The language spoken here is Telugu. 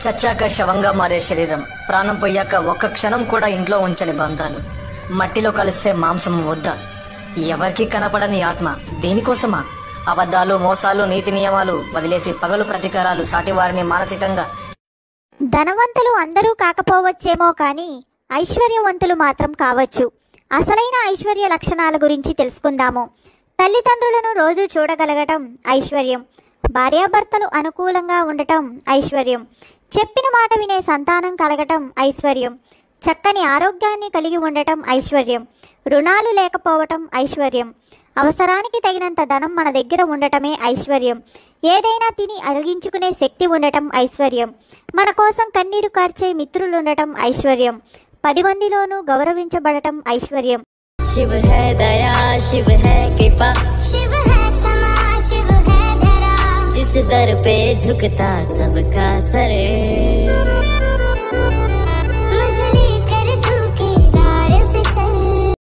చచ్చాక శవంగా మారే శరీరం, ప్రాణం పోయాక ఒక్క క్షణం కూడా ఇంట్లో ఉంచని బంధాలు, మట్టిలో కలిస్తే మాంసం వద్దా, ఎవరికి కనపడని ఆత్మ దేనికోసమా, అబద్ధాలు మోసాలు నీతి నియమాలు వదిలేసి పగలు ప్రతీకారాలు, సాటివారిని మానసికంగా. ధనవంతులు అందరూ కాకపోవచ్చేమో కానీ ఐశ్వర్యవంతులు మాత్రం కావచ్చు. అసలైన ఐశ్వర్య లక్షణాల గురించి తెలుసుకుందాము. తల్లిదండ్రులను రోజు చూడగలగటం ఐశ్వర్యం. భార్యాభర్తలు అనుకూలంగా ఉండటం ఐశ్వర్యం. చెప్పిన మాట వినే సంతానం కలగటం ఐశ్వర్యం. చక్కని ఆరోగ్యాన్ని కలిగి ఉండటం ఐశ్వర్యం. రుణాలు లేకపోవటం ఐశ్వర్యం. అవసరానికి తగినంత ధనం మన దగ్గర ఉండటమే ఐశ్వర్యం. ఏదైనా తిని అరిగించుకునే శక్తి ఉండటం ఐశ్వర్యం. మన కోసం కన్నీరు కార్చే మిత్రులుండటం ఐశ్వర్యం. 10 మందిలోనూ గౌరవించబడటం ఐశ్వర్యం. शिव है दया, शिव है कृपा, शिव है क्षमा, शिव है धरा, जिस दर पे झुकता सबका सर।